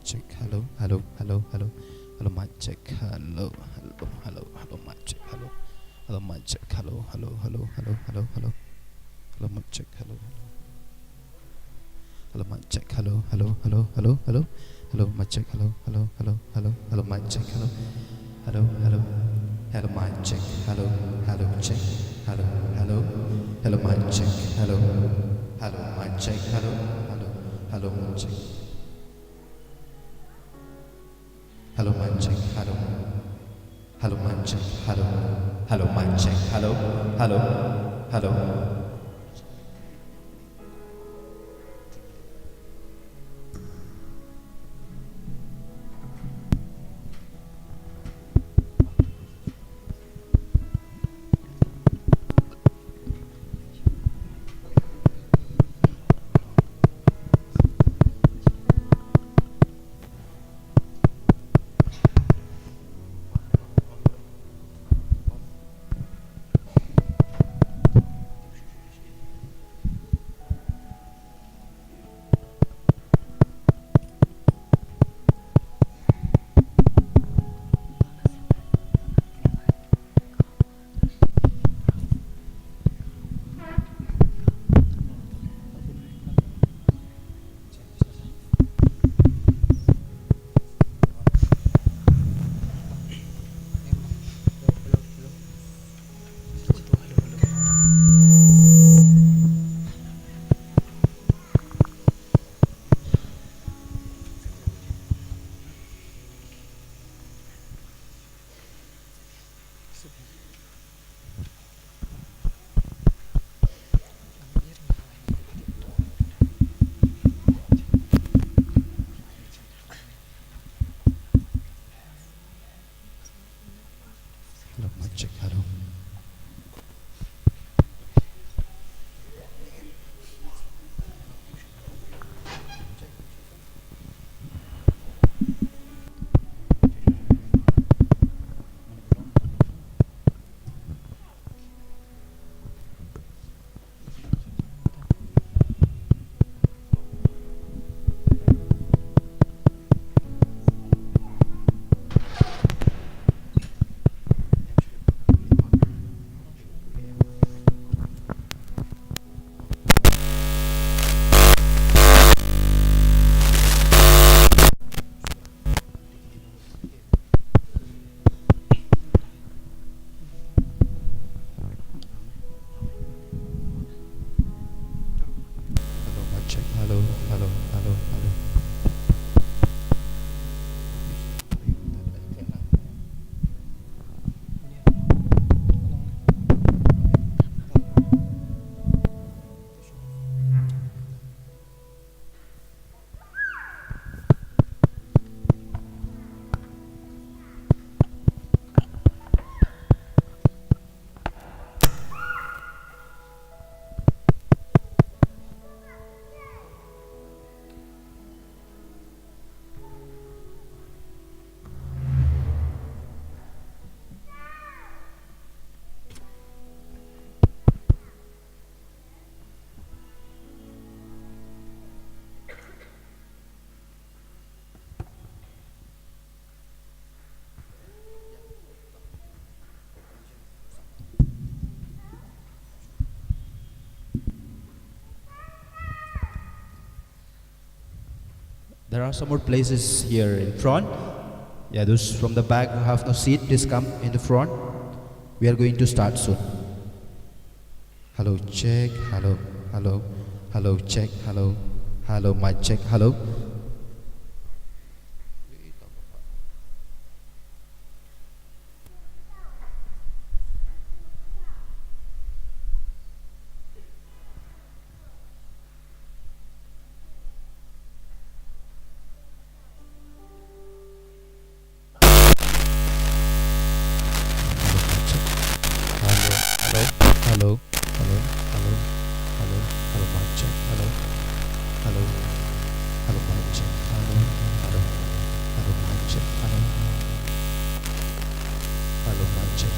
check. Hello, hello, hello, hello. Hello, mic check. Hello, hello, hello, hello, mic check. Hello, hello, mic check. Hello, hello, hello, hello, hello, hello. Hello, mic check. Hello, hello, mic check. Hello, hello, hello, hello, hello. Hello, mic check. Hello, hello, hello, hello. Hello, mic check. Hello, hello, hello. Hello, mic check. Hello, hello, check. Hello, hello, hello, mic check. Hello, hello, mic check. Hello, hello, hello, mic check. Hello, mic check. Hello, hello, mic check. Hello, hello, mic check. Hello, hello, hello. Hello, mic check. Hello. Hello, mic check. Hello, hello, hello, hello. There are some more places here in front. Yeah, those from the back who have no seat, please come in the front. We are going to start soon. Hello, check. Hello, hello, hello, check. Hello, hello, mic check. Hello. Hello, hello, hello, hello, hello, hello, mic check. Hello, hello, hello, mic check. Hello, hello, hello, mic check. Hello, hello, mic check.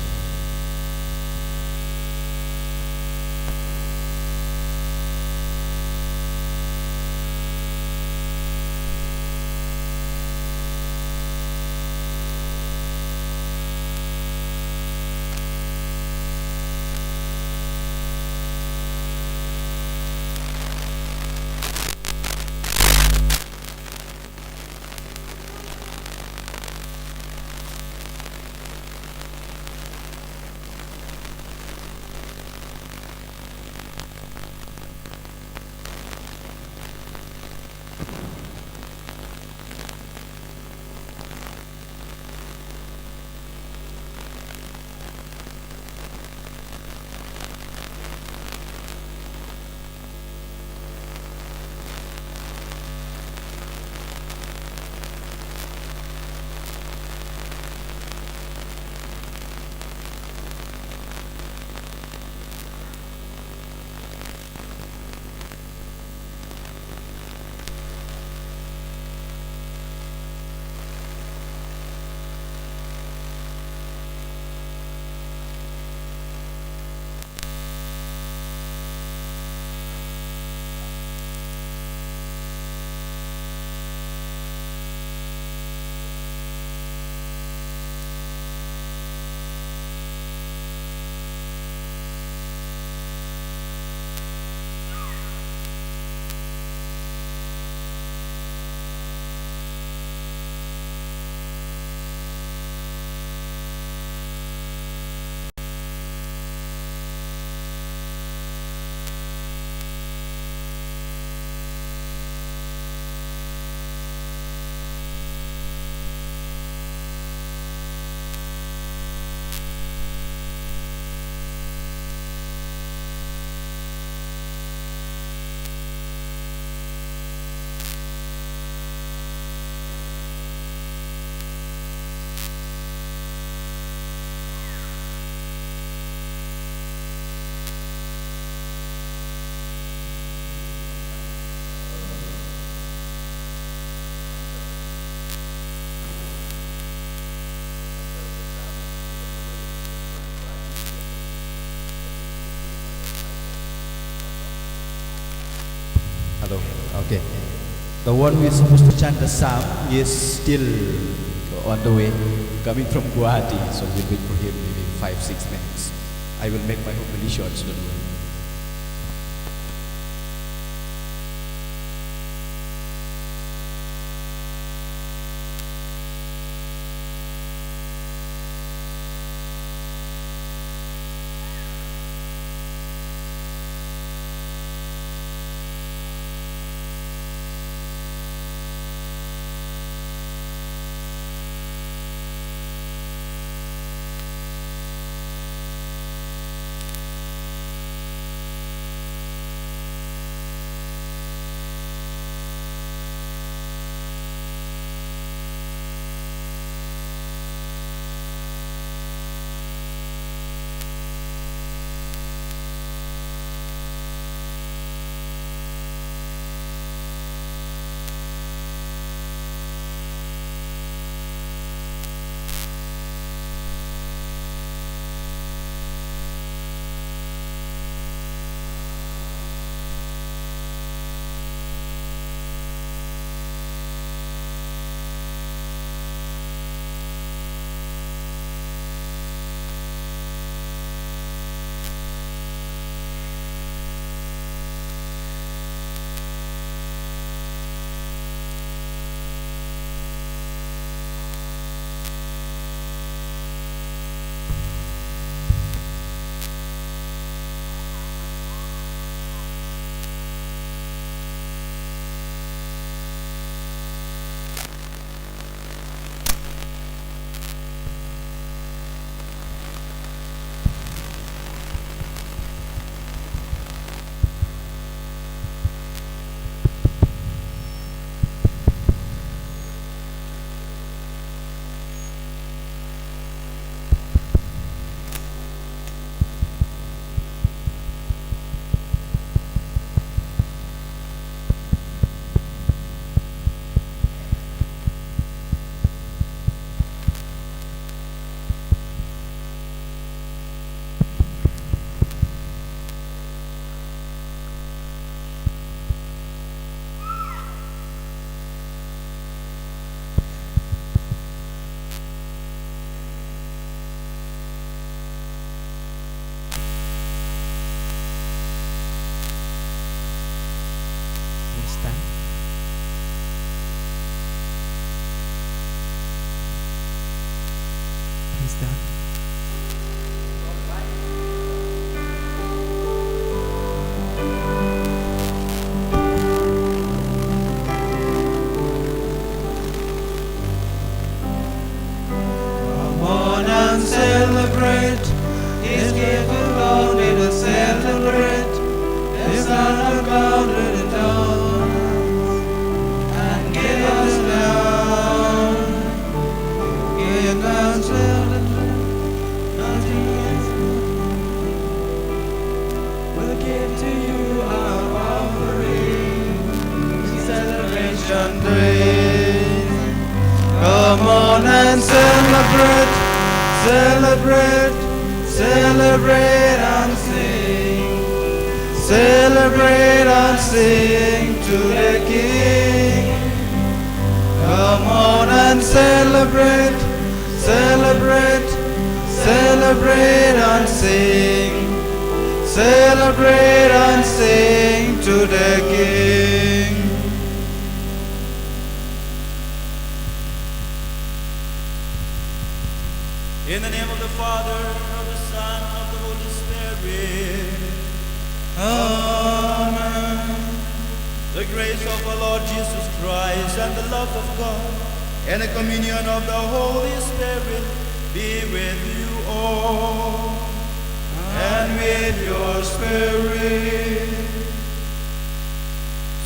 Hello. Okay. The one who is supposed to chant the psalm is still on the way, coming from Guwahati, so we'll wait for him maybe 5-6 minutes. I will make my homily short, so don't worry. Celebrate His gift alone, let us celebrate His Son abounded in dawns and give us down. Give us we'll give to you our offering, celebration praise. Come on and celebrate. Celebrate, celebrate and sing. Celebrate and sing to the King. Come on and celebrate, celebrate, celebrate and sing. Celebrate and sing to the King. In the name of the Father, of the Son, of the Holy Spirit. Amen. The grace of our Lord Jesus Christ and the love of God and the communion of the Holy Spirit be with you all and with your spirit.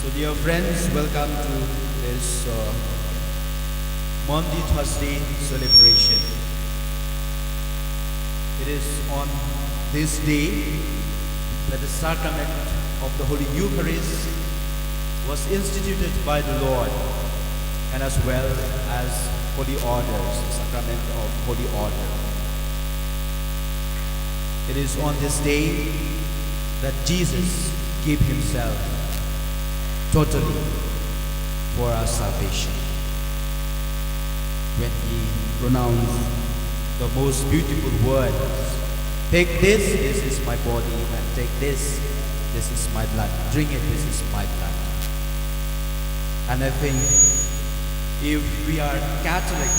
So dear friends, welcome to this Maundy Thursday celebration. It is on this day that the sacrament of the Holy Eucharist was instituted by the Lord, and as well as Holy Orders, the sacrament of Holy Order. It is on this day that Jesus gave himself totally for our salvation. When he pronounced the most beautiful words, take this is my body, and take this is my blood. Drink it, this is my blood. And I think if we are Catholic,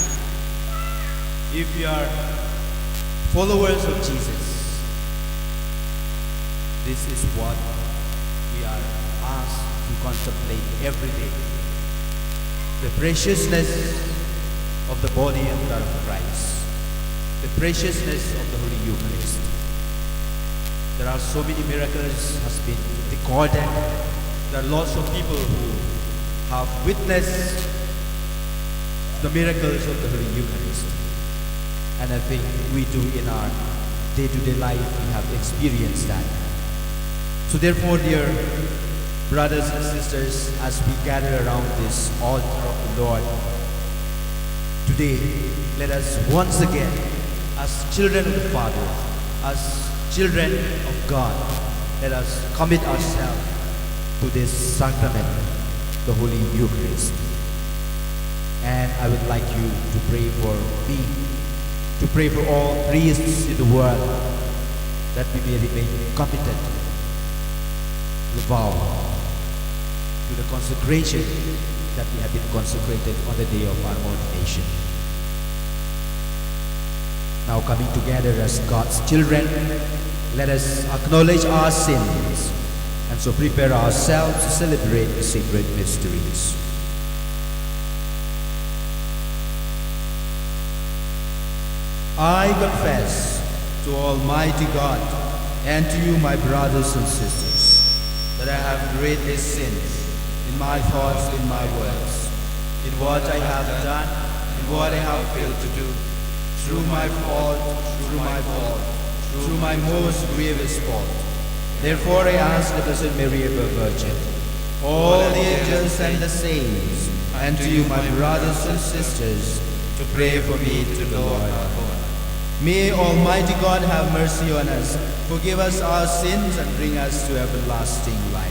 if we are followers of Jesus, this is what we are asked to contemplate every day. The preciousness of the body and blood of Christ. The preciousness of the Holy Eucharist. There are so many miracles has been recorded. There are lots of people who have witnessed the miracles of the Holy Eucharist. And I think we do in our day-to-day life, we have experienced that. So therefore, dear brothers and sisters, as we gather around this altar of the Lord, today, let us once again, as children of the Father, as children of God, let us commit ourselves to this sacrament, the Holy Eucharist. And I would like you to pray for me, to pray for all priests in the world, that we may remain committed to the vow, to the consecration that we have been consecrated on the day of our ordination. Now, coming together as God's children, let us acknowledge our sins and so prepare ourselves to celebrate the sacred mysteries. I confess to Almighty God and to you, my brothers and sisters, that I have greatly sinned in my thoughts, in my words, in what I have done, in what I have failed to do, through my fault, through my most grievous fault. Therefore I ask the Blessed Mary, ever Virgin, all the angels and the saints, and to you, my brothers and sisters, to pray for me to the Lord our God. May Almighty God have mercy on us, forgive us our sins, and bring us to everlasting life.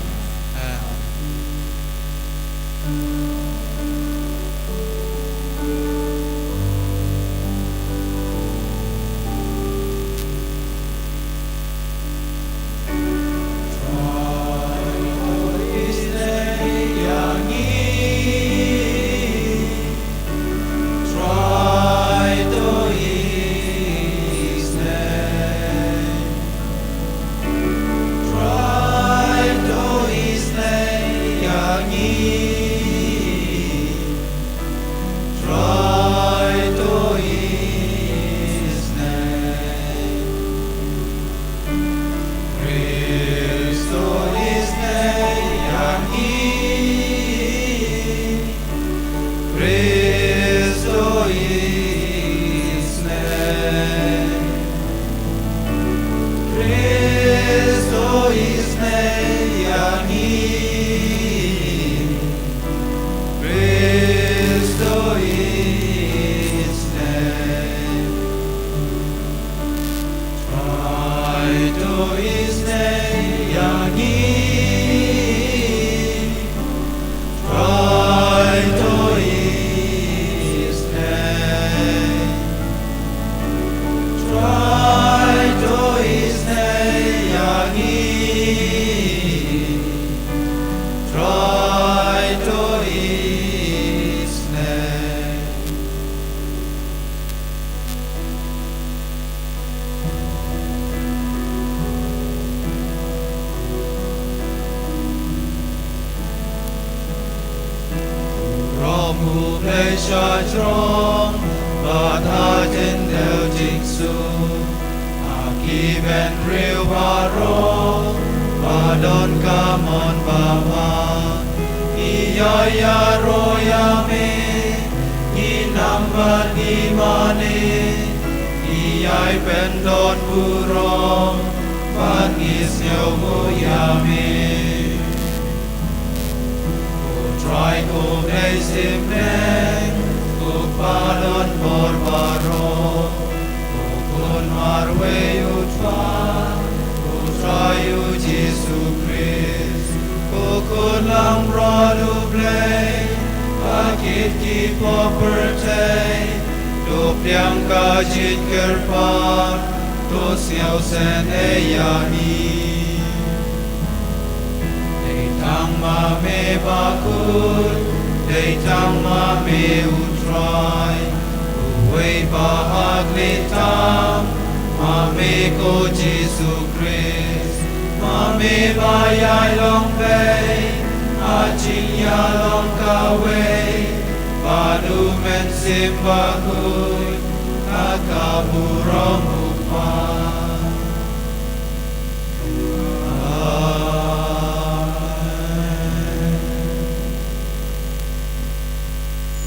Ku kun lang property, to priang ka jit kerpar, to siao sen eyahi. Deitang ma me bakul, deitang ma me utrai, uwei bahag litang, ma me ko Jesu Christ, ma me bayai long bay, ajing ya long kawei, badu men simbakul, kakaburong upan. Amen.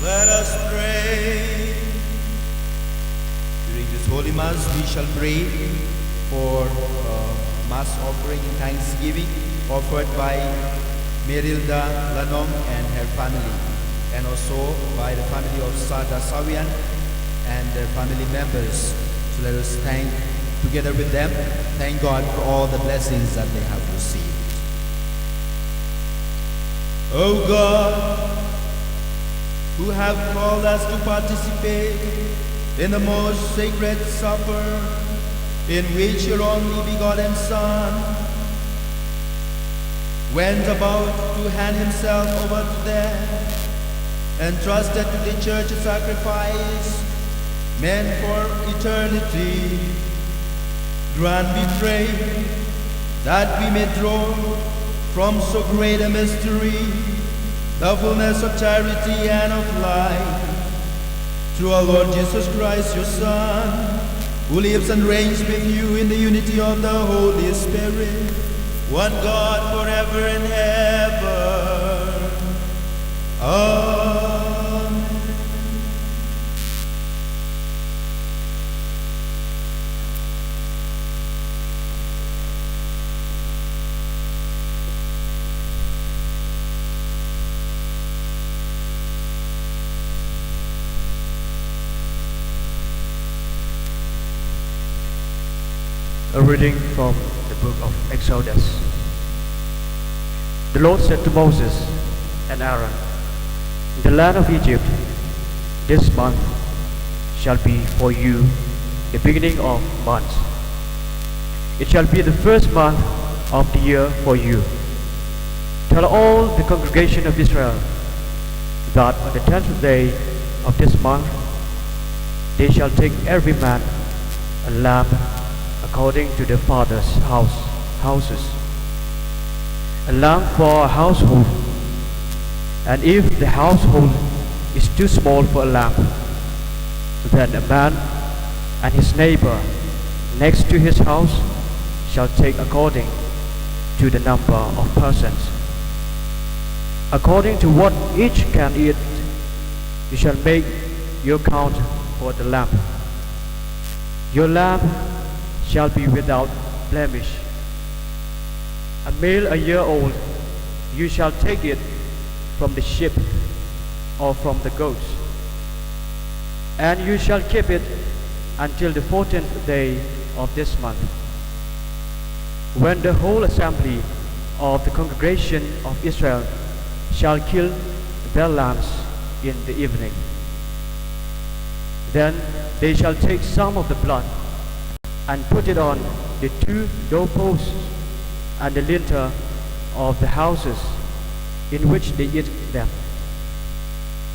Let us pray. During this Holy Mass, we shall pray for Mass offering and thanksgiving offered by Merilda Lanong and her family, and also by the family of Sada Sawian and their family members. So let us thank, together with them, thank God for all the blessings that they have received. O God, who have called us to participate in the most sacred supper in which your only begotten Son went about to hand himself over to death, entrusted to the church a sacrifice meant for eternity, grant, we pray, that we may draw from so great a mystery the fullness of charity and of life, through our Lord Jesus Christ, your Son, who lives and reigns with you in the unity of the Holy Spirit, one God forever and ever. Amen. A reading from the book of Exodus. The Lord said to Moses and Aaron, in the land of Egypt, this month shall be for you the beginning of months. It shall be the first month of the year for you. Tell all the congregation of Israel that on the 10th day of this month they shall take every man a lamb according to their father's houses, a lamb for a household. And if the household is too small for a lamb, then a man and his neighbor next to his house shall take according to the number of persons. According to what each can eat, you shall make your count for the lamb. Your lamb shall be without blemish. A male a year old, you shall take it from the sheep or from the goats, and you shall keep it until the 14th day of this month, when the whole assembly of the congregation of Israel shall kill their lambs in the evening. Then they shall take some of the blood and put it on the two doorposts and the lintel of the houses in which they eat them.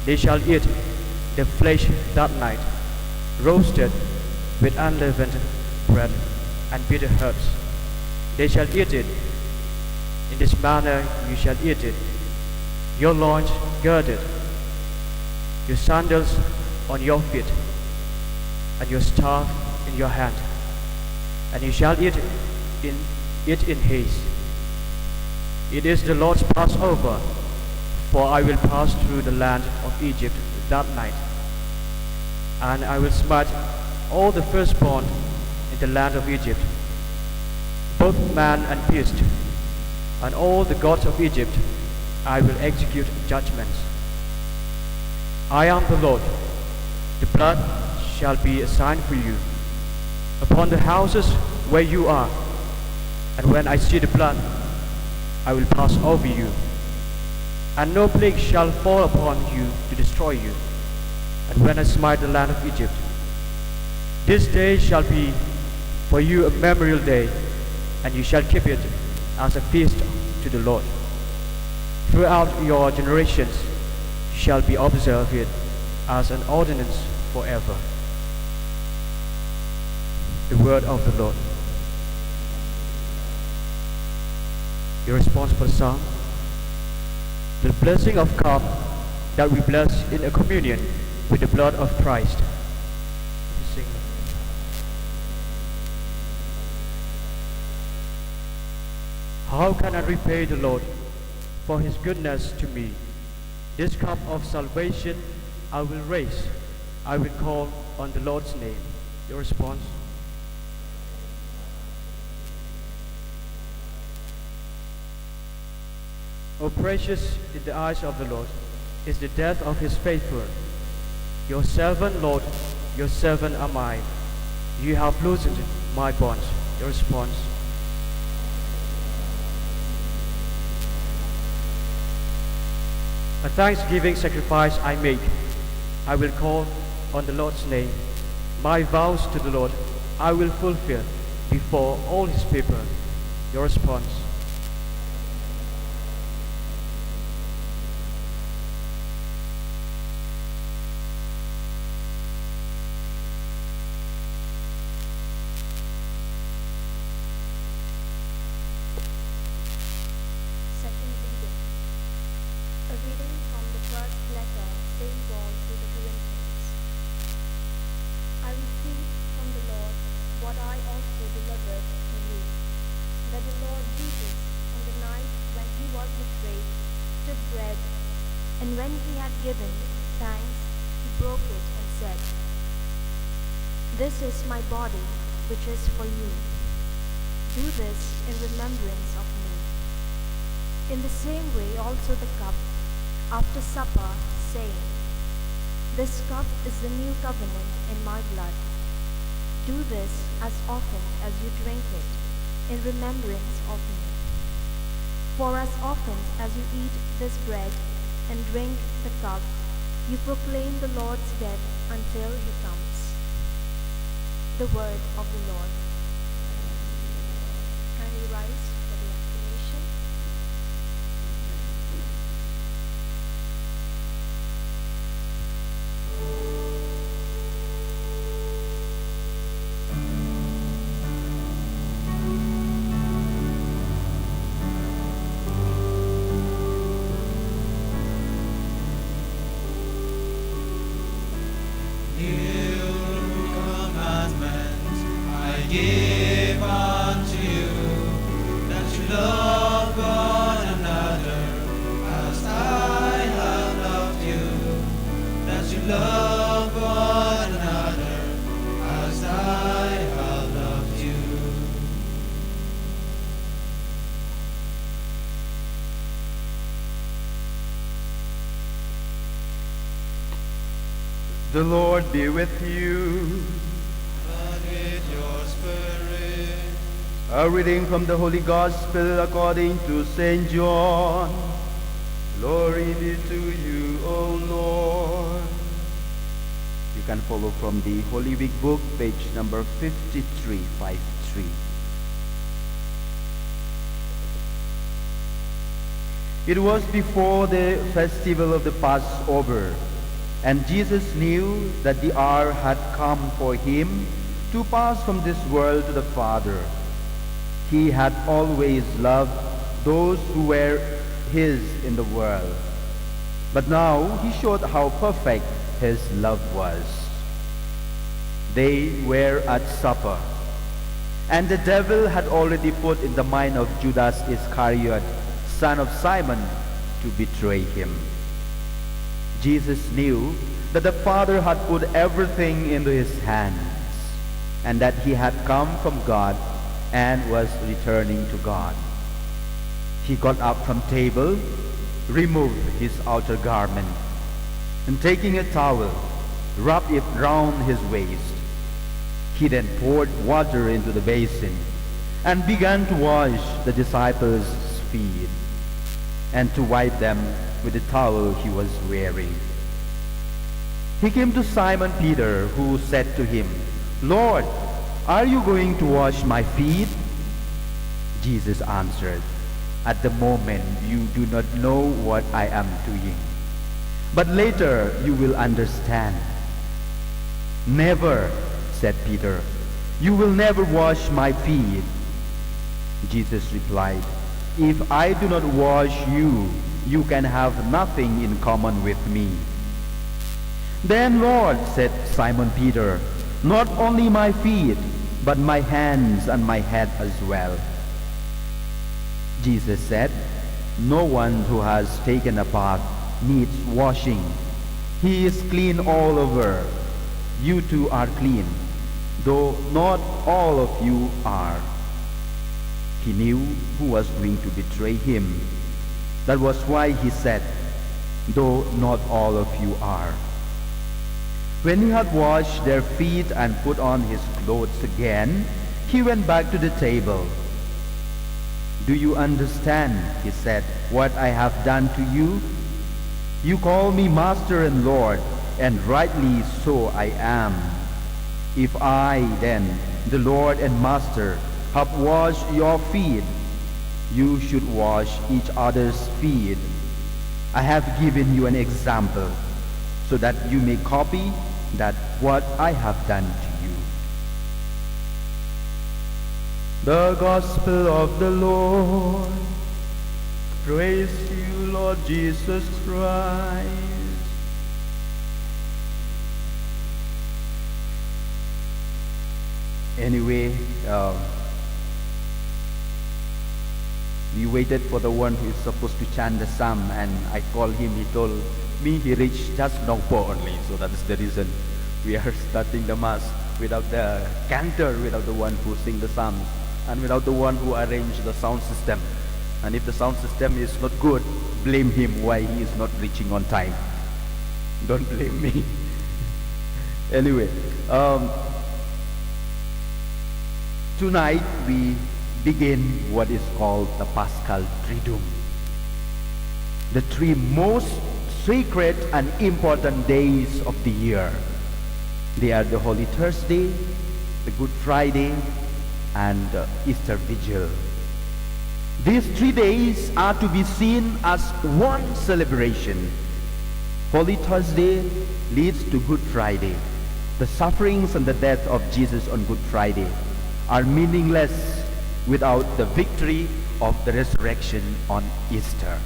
They shall eat the flesh that night, roasted with unleavened bread and bitter herbs. They shall eat it. In this manner you shall eat it, your loins girded, your sandals on your feet, and your staff in your hand. And you shall eat in haste. It is the Lord's Passover, for I will pass through the land of Egypt that night. And I will smite all the firstborn in the land of Egypt, both man and beast, and all the gods of Egypt I will execute judgments. I am the Lord. The blood shall be a sign for you upon the houses where you are, and when I see the blood, I will pass over you, and no plague shall fall upon you to destroy you. and when I smite the land of Egypt. This day shall be for you a memorial day, and you shall keep it as a feast to the Lord. Throughout your generations you shall be observed it as an ordinance forever. The word of the Lord. Your response for the psalm. The blessing of cup that we bless in a communion with the blood of Christ. Sing. How can I repay the Lord for his goodness to me? This cup of salvation I will raise. I will call on the Lord's name. Your response. O precious in the eyes of the Lord is the death of his faithful. Your servant, Lord, your servant am I. You have loosened my bonds. Your response. A thanksgiving sacrifice I make. I will call on the Lord's name. My vows to the Lord I will fulfill before all his people. Your response. Second reading. A reading from the first letter of St. Paul to the Corinthians. I received from the Lord what I also delivered to you, that the Lord Jesus, on the night when he was betrayed, took bread, and when he had given thanks, he broke it and said, "This is my body, which is for you. Do this in remembrance of me." In the same way also the cup after supper, saying, "This cup is the new covenant in my blood. Do this as often as you drink it in remembrance of me. For as often as you eat this bread and drink the cup, you proclaim the Lord's death until he comes." The word of the Lord. Kindly rise for the acclamation. Give unto you, that you love one another as I have loved you, that you love one another as I have loved you. The Lord be with you. And with your spirit. A reading from the Holy Gospel according to St. John. Glory be to you, O Lord. You can follow from the Holy Week book, page number 5353. It was before the festival of the Passover, and Jesus knew that the hour had come for him to pass from this world to the Father. He had always loved those who were his in the world, but now he showed how perfect his love was. They were at supper, and the devil had already put in the mind of Judas Iscariot, son of Simon, to betray him. Jesus knew that the Father had put everything into his hands, and that he had come from God and was returning to God. He got up from table, removed his outer garment, and taking a towel, wrapped it round his waist. He then poured water into the basin and began to wash the disciples' feet and to wipe them with the towel he was wearing. He came to Simon Peter, who said to him, "Lord, are you going to wash my feet?" Jesus answered, "At the moment you do not know what I am doing, but later you will understand." "Never," said Peter. "You will never wash my feet." Jesus replied, "If I do not wash you, you can have nothing in common with me." "Then, Lord," said Simon Peter, "not only my feet, but my hands and my head as well." Jesus said, "No one who has taken a bath needs washing. He is clean all over. You too are clean, though not all of you are." He knew who was going to betray him. That was why he said, "Though not all of you are." When he had washed their feet and put on his clothes again, he went back to the table. "Do you understand," he said, "what I have done to you? You call me Master and Lord, and rightly so I am. If I, then, the Lord and Master, have washed your feet, you should wash each other's feet. I have given you an example, so that you may copy that what I have done to you." The Gospel of the Lord. Praise you, Lord Jesus Christ. Anyway, we waited for the one who is supposed to chant the psalm, and I called him. He told me he reached just Nongpo only, so that is the reason we are starting the mass without the cantor, without the one who sing the psalms, and without the one who arranged the sound system. And if the sound system is not good, blame him why he is not reaching on time. Don't blame me. Anyway, tonight we begin what is called the Paschal Triduum. The three most sacred and important days of the year. They are the Holy Thursday, the Good Friday, and Easter Vigil. These 3 days are to be seen as one celebration. Holy Thursday leads to Good Friday. The sufferings and the death of Jesus on Good Friday are meaningless without the victory of the resurrection on Easter.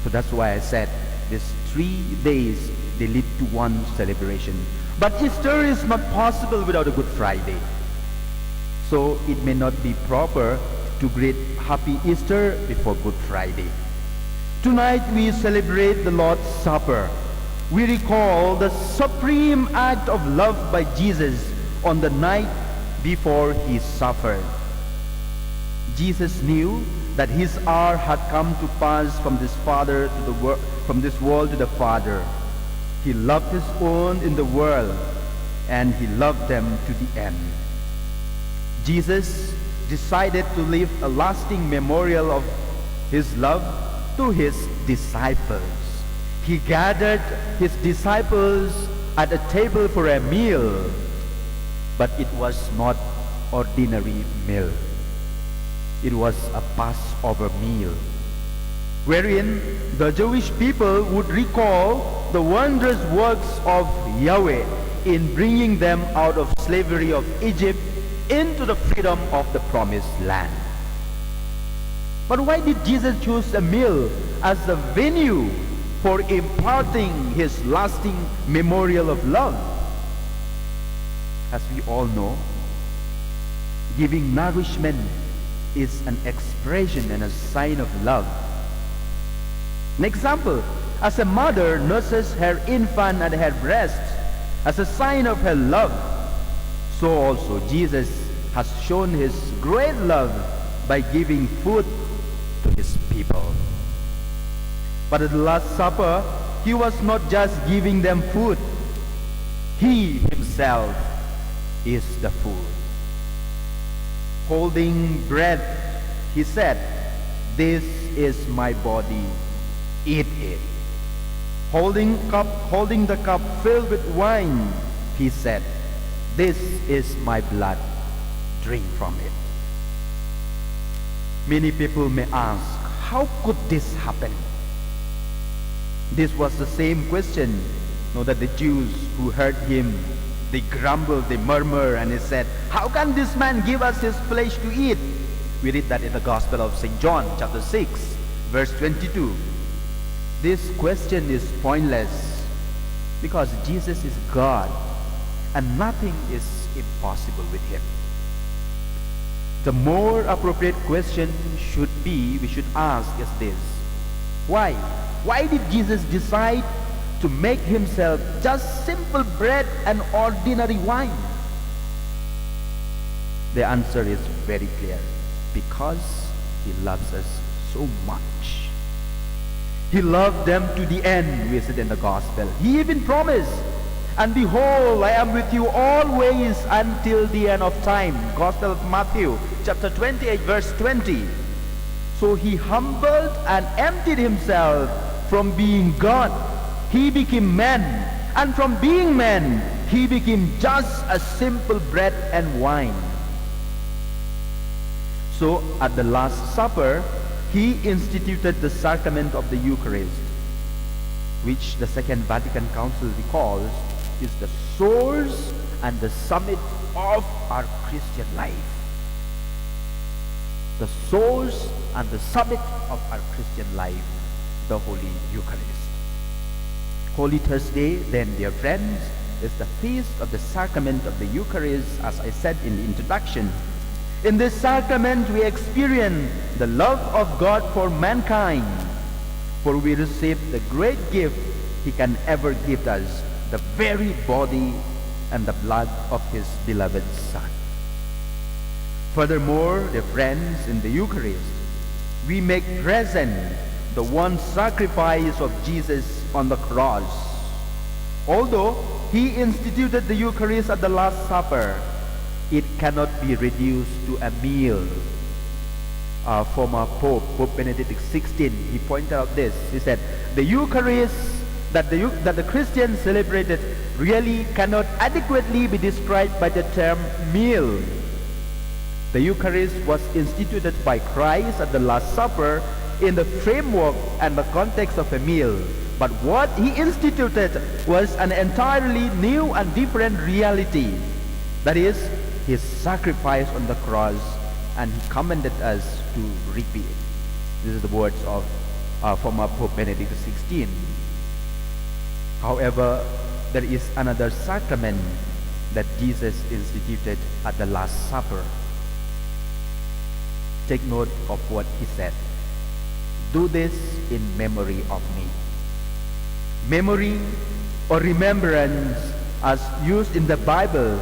So that's why I said these 3 days, they lead to one celebration. But Easter is not possible without a Good Friday. So it may not be proper to greet Happy Easter before Good Friday. Tonight we celebrate the Lord's Supper. We recall the supreme act of love by Jesus on the night before he suffered. Jesus knew that his hour had come to pass from this world to the Father. He loved his own in the world, and he loved them to the end. Jesus decided to leave a lasting memorial of his love to his disciples. He gathered his disciples at a table for a meal, but it was not ordinary meal. It was a Passover meal, wherein the Jewish people would recall the wondrous works of Yahweh in bringing them out of slavery of Egypt into the freedom of the promised land. But why did Jesus choose a meal as the venue for imparting his lasting memorial of love? As we all know, giving nourishment is an expression and a sign of love. An example, as a mother nurses her infant at her breast as a sign of her love, so also Jesus has shown his great love by giving food to his people. But at the Last Supper, he was not just giving them food. He himself is the food. Holding bread, he said, "This is my body, eat it." Holding the cup filled with wine, he said, "This is my blood, drink from it." Many people may ask, how could this happen? This was the same question that the Jews who heard him, they grumbled, they murmured, and they said, "How can this man give us his flesh to eat?" We read that in the Gospel of St. John, chapter 6, verse 22. This question is pointless because Jesus is God and nothing is impossible with him. The more appropriate question we should ask is this: why? Why did Jesus decide to make himself just simple bread and ordinary wine? The answer is very clear: because he loves us so much. He loved them to the end, we said in the Gospel. He even promised, "And behold, I am with you always until the end of time." Gospel of Matthew, chapter 28, verse 20. So he humbled and emptied himself from being God. He became man, and from being man, he became just a simple bread and wine. So at the Last Supper, he instituted the sacrament of the Eucharist, which the Second Vatican Council recalls is the source and the summit of our Christian life. The source and the summit of our Christian life, the Holy Eucharist. Holy Thursday, then, dear friends, is the feast of the sacrament of the Eucharist, as I said in the introduction. In this sacrament, we experience the love of God for mankind, for we receive the great gift he can ever give us, the very body and the blood of his beloved Son. Furthermore, dear friends, in the Eucharist, we make present the one sacrifice of Jesus on the cross. Although he instituted the Eucharist at the Last Supper, it cannot be reduced to a meal. Former Pope Benedict XVI, he pointed out this. He said, the Eucharist that the Christians celebrated really cannot adequately be described by the term meal. The Eucharist was instituted by Christ at the Last Supper in the framework and the context of a meal. But what he instituted was an entirely new and different reality. That is, his sacrifice on the cross, and he commanded us to repeat. This is the words of former Pope Benedict XVI. However, there is another sacrament that Jesus instituted at the Last Supper. Take note of what he said. Do this in memory of me. Memory or remembrance, as used in the Bible,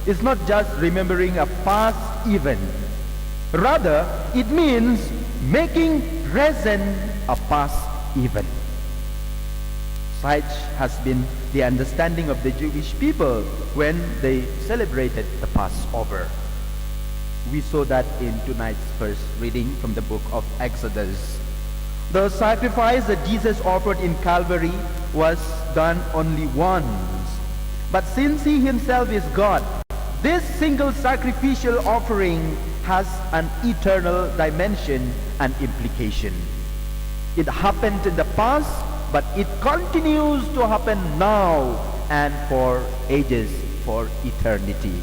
is not just remembering a past event. Rather, it means making present a past event. Such has been the understanding of the Jewish people when they celebrated the Passover. We saw that in tonight's first reading from the book of Exodus. The sacrifice that Jesus offered in Calvary was done only once. But since he himself is God, this single sacrificial offering has an eternal dimension and implication. It happened in the past, but it continues to happen now and for ages, for eternity.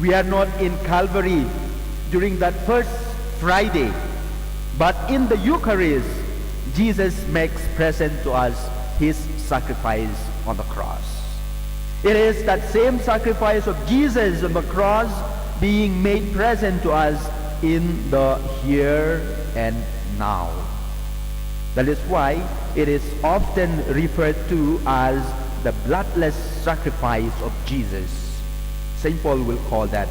We are not in Calvary during that first Friday, but in the Eucharist, Jesus makes present to us his sacrifice on the cross. It is that same sacrifice of Jesus on the cross being made present to us in the here and now. That is why it is often referred to as the bloodless sacrifice of Jesus. St. Paul will call that.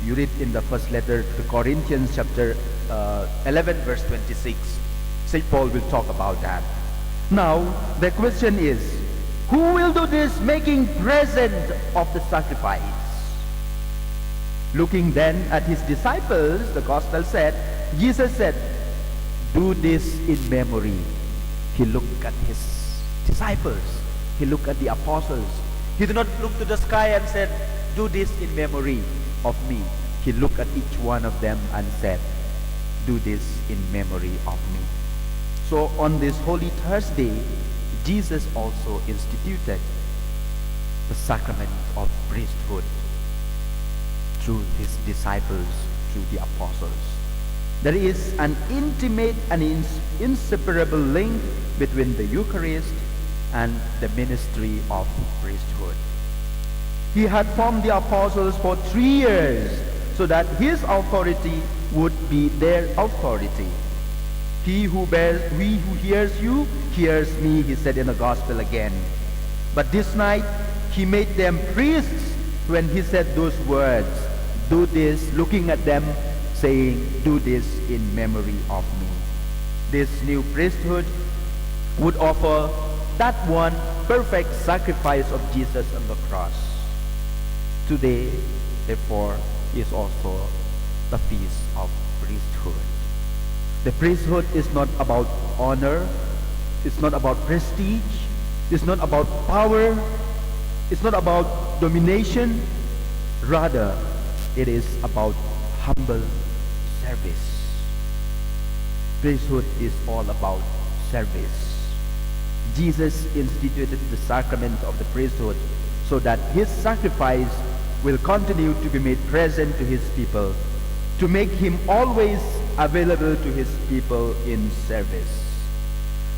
You read in the first letter to Corinthians chapter 11 verse 26. St. Paul will talk about that. Now, the question is, who will do this making present of the sacrifice? Looking then at his disciples, the Gospel said, Jesus said, do this in memory. He looked at his disciples. He looked at the apostles. He did not look to the sky and said, do this in memory of me. He looked at each one of them and said, do this in memory of me. So on this Holy Thursday, Jesus also instituted the sacrament of priesthood through his disciples, through the apostles. There is an intimate and inseparable link between the Eucharist and the ministry of priesthood. He had formed the apostles for 3 years so that his authority would be their authority. He who hears you, hears me, he said in the gospel again. But this night, he made them priests when he said those words, do this, looking at them, saying, do this in memory of me. This new priesthood would offer that one perfect sacrifice of Jesus on the cross. Today, therefore, is also the feast of priesthood. The priesthood is not about honor, it's not about prestige, it's not about power, it's not about domination. Rather, it is about humble service. Priesthood is all about service. Jesus instituted the sacrament of the priesthood so that his sacrifice will continue to be made present to his people, to make him always available to his people in service.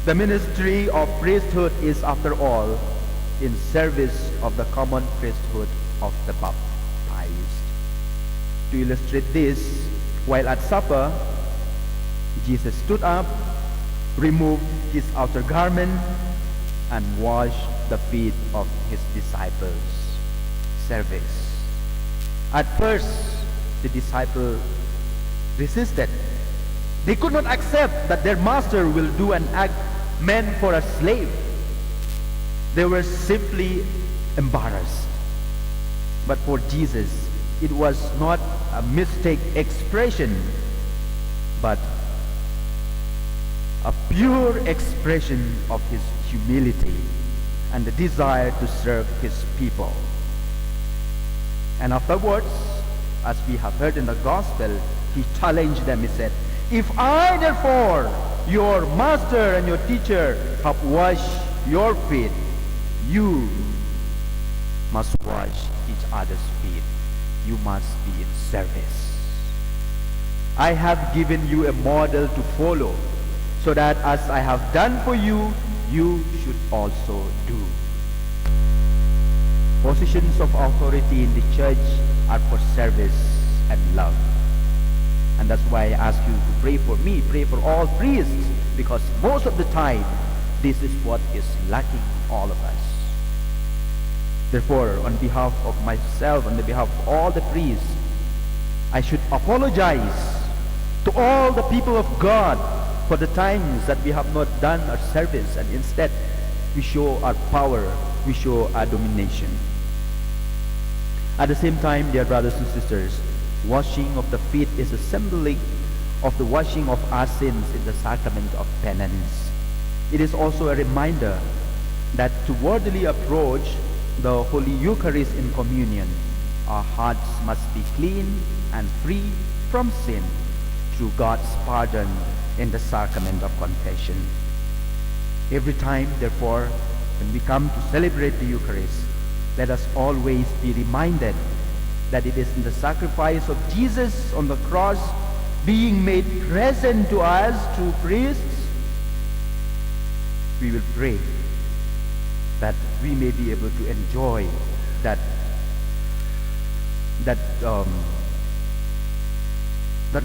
The ministry of priesthood is, after all, in service of the common priesthood of the baptized. To illustrate this, while at supper, Jesus stood up, removed his outer garment, and washed the feet of his disciples. Service. At first, the disciples resisted. They could not accept that their master will do an act meant for a slave. They were simply embarrassed. But for Jesus, it was not a mistake expression, but a pure expression of his humility and the desire to serve his people. And afterwards, as we have heard in the gospel, he challenged them. He said, if I therefore, your master and your teacher, have washed your feet, you must wash each other's feet. You must be in service. I have given you a model to follow, so that as I have done for you, you should also do. Positions of authority in the church are for service and love. And that's why I ask you to pray for me, pray for all priests, because most of the time, this is what is lacking in all of us. Therefore, on behalf of myself, on the behalf of all the priests, I should apologize to all the people of God for the times that we have not done our service, and instead we show our power, we show our domination. At the same time, dear brothers and sisters, washing of the feet is a symbolic of the washing of our sins in the sacrament of penance. It is also a reminder that to worthily approach the Holy Eucharist in communion, our hearts must be clean and free from sin through God's pardon in the sacrament of confession. Every time, therefore, when we come to celebrate the Eucharist, let us always be reminded that it is in the sacrifice of Jesus on the cross being made present to us through priests. We will pray that we may be able to enjoy that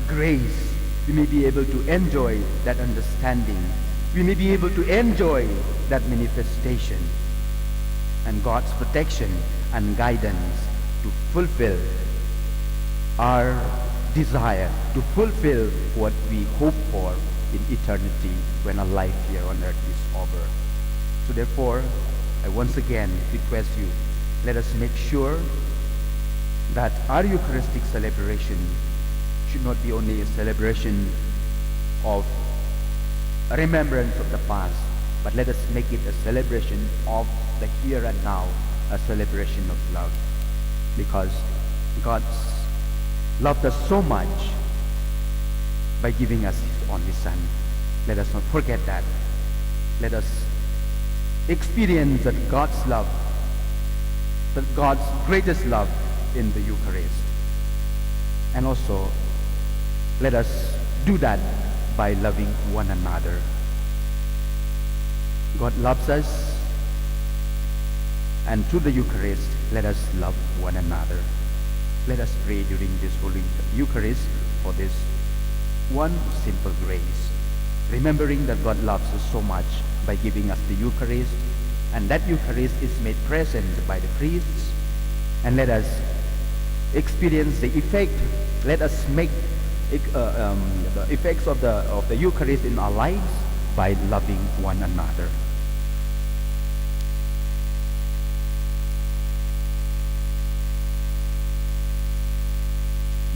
grace. We may be able to enjoy that understanding. We may be able to enjoy that manifestation and God's protection and guidance to fulfill our desire, to fulfill what we hope for in eternity when our life here on earth is over. So therefore, I once again request you, let us make sure that our Eucharistic celebration should not be only a celebration of a remembrance of the past, but let us make it a celebration of the here and now, a celebration of love. Because God loved us so much by giving us His only Son. Let us not forget that. Let us experience that God's love, that God's greatest love in the Eucharist. And also, let us do that by loving one another. God loves us, and through the Eucharist, let us love one another. Let us pray during this Holy Eucharist for this one simple grace, remembering that God loves us so much by giving us the Eucharist, and that Eucharist is made present by the priests. And let us experience the effect. Let us make the effects of the Eucharist in our lives by loving one another.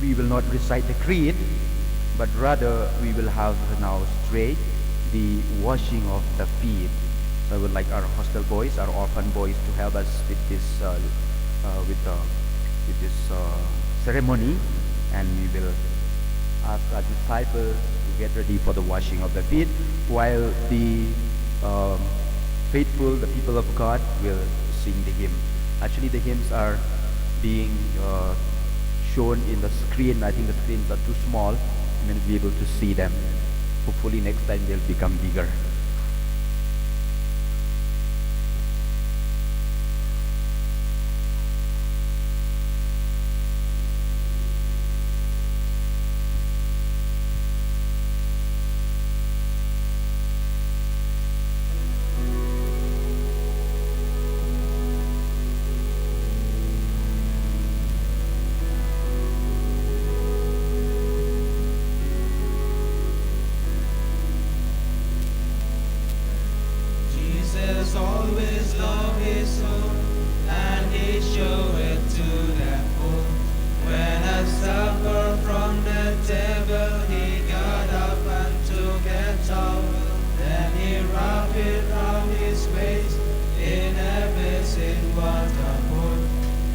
We will not recite the creed, but rather we will have now straight the washing of the feet. So I would like our hostel boys, our orphan boys, to help us with this ceremony, and we will ask our disciples to get ready for the washing of the feet, while the faithful, the people of God, will sing the hymn. Actually, the hymns are being shown in the screen. I think the screens are too small. You may not be able to see them. Hopefully next time they'll become bigger. Jesus always loved his soul, and he showed it to them all. When a supper from the table, he got up and took a towel. Then he wrapped it round his waist in a basin water bowl.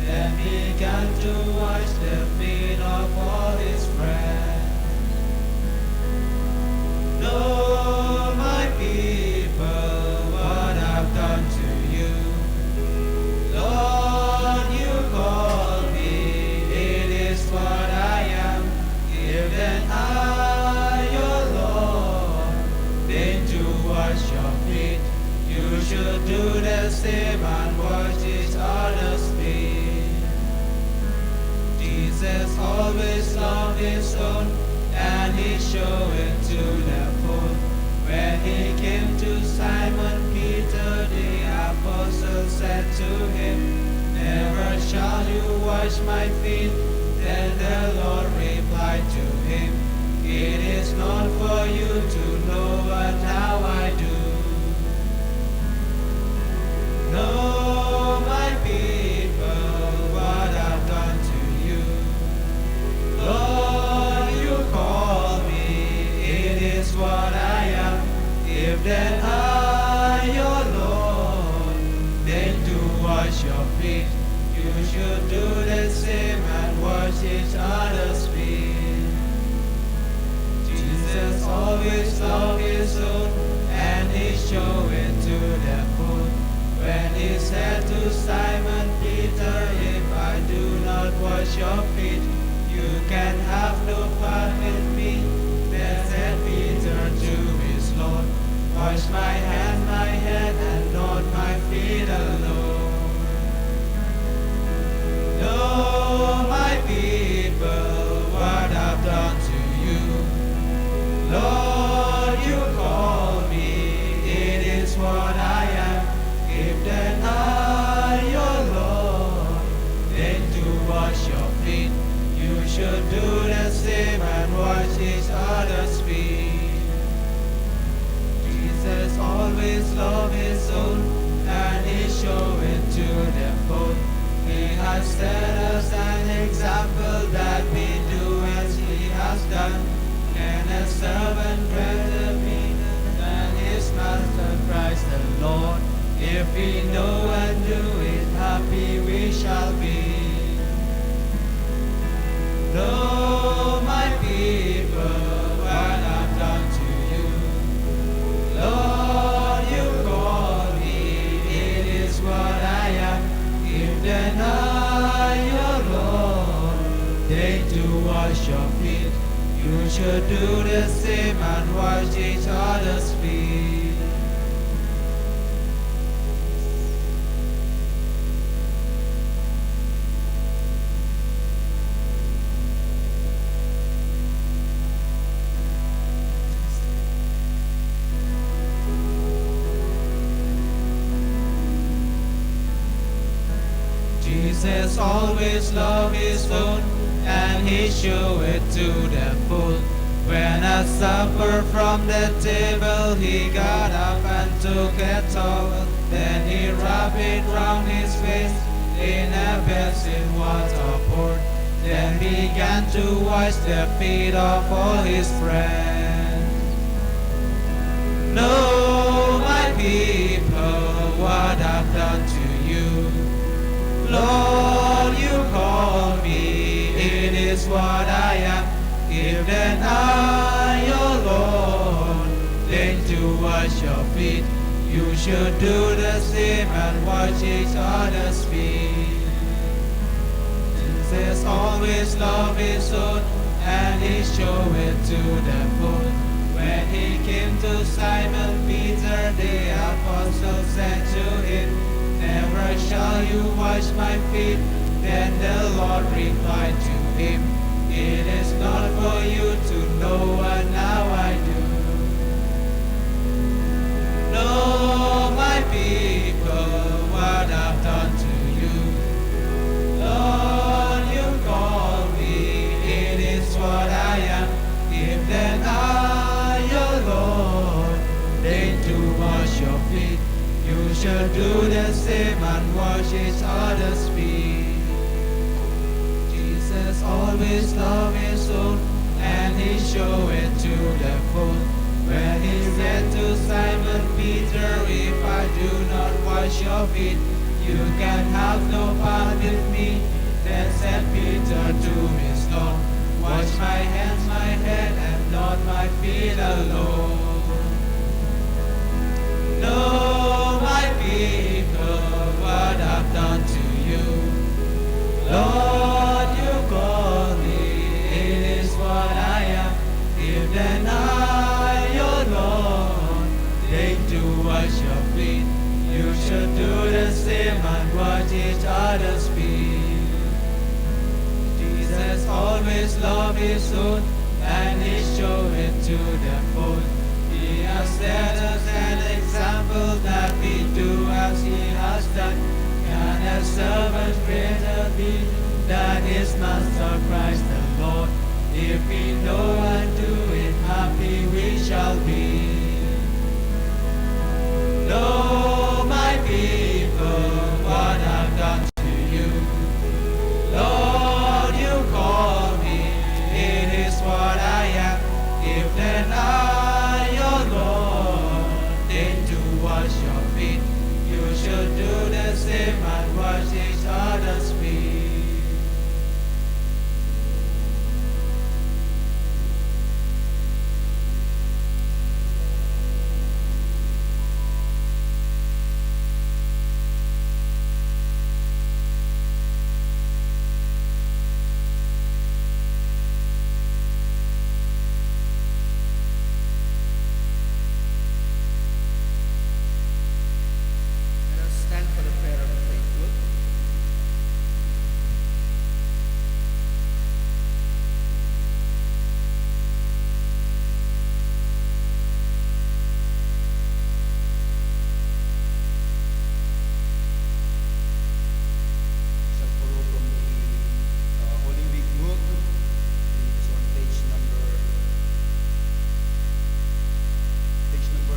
Then he began to wash the feet of all his friends. Know, my people, what I've done to you. Lord, you call me, it is what I am. If then I, your Lord, deign to wash your feet, you should do the same and wash each other's feet. Jesus always loved his own, and he showed it to the full. When he came to Simon Peter, the apostle said to him, never shall you wash my feet. Then the Lord replied to him, it is not for you to know what how I do. Know, my people, what I've done to you. Lord, you call me, it is what I am. If then I, your Lord, deign to wash your feet, you should do the same and wash each other's feet. Jesus always loved his own, and he showed it to the full. When he said to Simon Peter, if I do not wash your feet, you can have no part with me. Then said Peter to his Lord, wash my hand, my head, and not my feet alone. Know, my people, what I've done to you. Lord, you call me, it is what I am. If then I, your Lord, deign to wash your feet, you should do the same and wash each other's feet. Jesus always loved his own, and he showed it to the full. He has set us an example that we do as he has done. Can a servant greater be than his master Christ If we know and do it, happy we shall be. Know, my people, what I've done to you. Lord, you call me, it is what I am. If then I, your Lord, deign to wash your feet, you should do the same and wash each other's feet. Jesus always loved his own, and he showed it to the full. When I suffered from the table, he got up and took a towel. Then he wrapped it round his face in a basin water poured. Then began to wash the feet of all his friends. Know, my people, what I've done to you. Lord, you call me, it is what I am. If then I, your Lord, deign to wash your feet, you should do the same and wash each other's feet. Jesus always loved his own, and he showed it to the full. When he came to Simon Peter, the apostle said to him, never shall you wash my feet. Then the Lord replied to him, it is not for you to know what now I do. Know, my people, what I've done to you. Lord, you call me, it is what I am. If then I, your Lord, deign to wash your feet, you shall do the same and wash each other's feet. Jesus always loved his own, and he showed it to the full. When he said to Simon Peter, if I do not wash your feet, you can have no part with me. Then said Peter to his Lord, wash my hands, my head, and not my feet alone. Know, my people, what I've done to you. Lord, you call me, it is what I am. If then I, your Lord, deign to wash your feet, you should do the same and wash each other's feet. Jesus always loved his own, and he showed it to the full. He has set us an example that we do as he has done. Can a servant greater be than his master Christ the Lord? If we know and do it, happy we shall be. Know, my people, what I've done to you. Lord, you call me, it is what I am. If then I, your Lord, deign to wash your feet, you should do the same and wash each other's feet. Let us stand for the prayer of the faithful. We shall borrow from the Holy Week book. It is on page number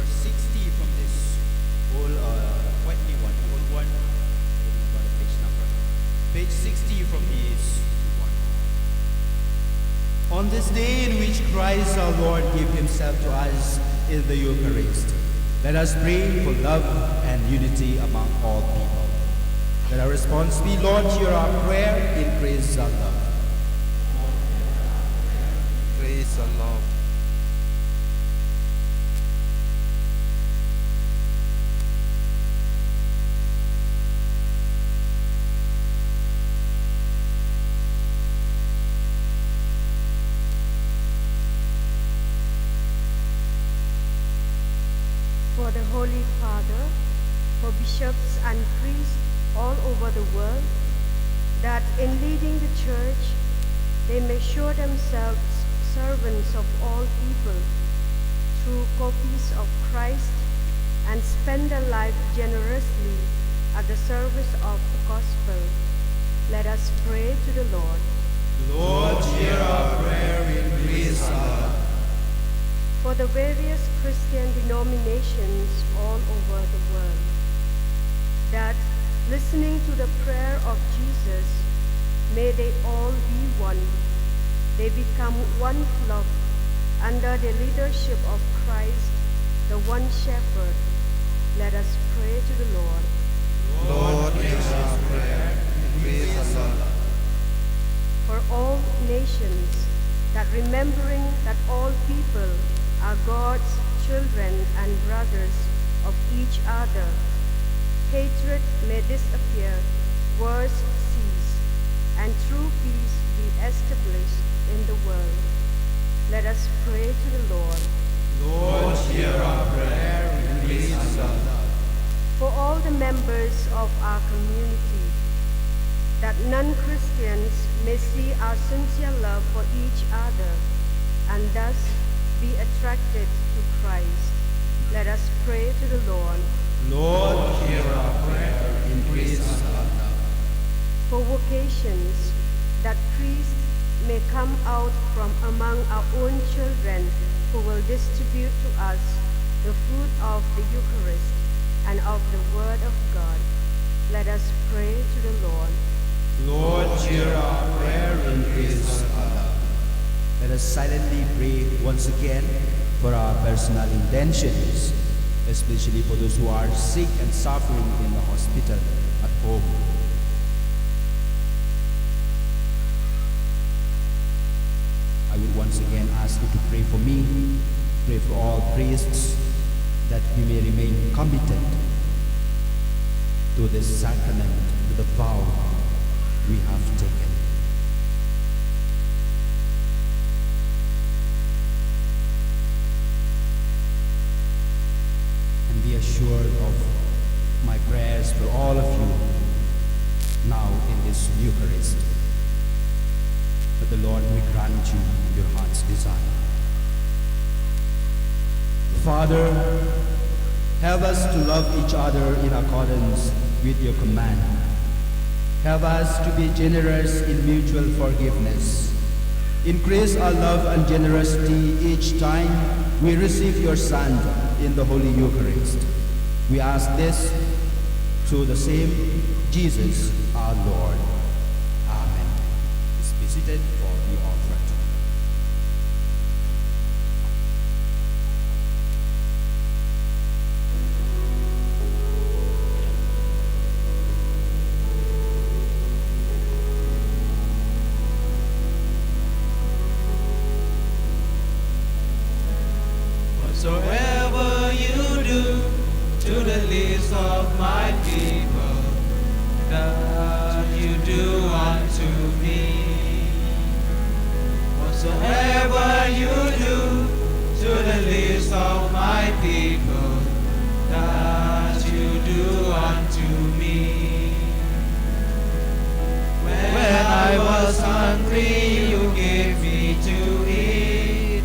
60 from this whole quite new one, the old one. I don't remember the page number. Page 60 from this one. On this day in which Christ our Lord gave himself to us in the Eucharist, Let us pray for love and unity among all people. Let our response be, Lord, hear our prayer, increase our love. Praise the Lord. For the Holy Father, for bishops and priests all over the world, that in leading the Church they may show themselves servants of all people, true copies of Christ, and spend their life generously at the service of the gospel. Let us pray to the Lord. Lord, hear our prayer, increase our love. For the various Christian denominations all over the world, that, listening to the prayer of Jesus, may they all be one. They become one flock under the leadership of Christ, the one shepherd. Let us pray to the Lord. Lord, hear our prayer, increase our love. For all nations, that remembering that all people are God's children and brothers of each other, hatred may disappear, wars cease, and true peace be established in the world. Let us pray to the Lord. Lord, hear our prayer, increase our love. For all the members of our community, that non-Christians may see our sincere love for each other, and thus be attracted to Christ. Let us pray to the Lord. Lord, hear our prayer, increase our love. For vocations, that priests may come out from among our own children who will distribute to us the food of the Eucharist and of the Word of God. Let us pray to the Lord. Lord, hear our prayer, increase our love. Let us silently pray once again for our personal intentions, especially for those who are sick and suffering in the hospital at home. I would once again ask you to pray for me, pray for all priests, that we may remain committed to this sacrament, to the vow we have taken. And be assured of my prayers for all of you now in this Eucharist, that the Lord may grant you your heart's desire. Father, help us to love each other in accordance with your command. Help us to be generous in mutual forgiveness. Increase our love and generosity each time we receive your Son in the Holy Eucharist. We ask this through the same Jesus our Lord. Amen. Please be seated for the offering. Whatsoever you do to the least of my people, that you do unto me. Whatsoever you do to the least of my people, that you do unto me. When I was hungry, you gave me to eat.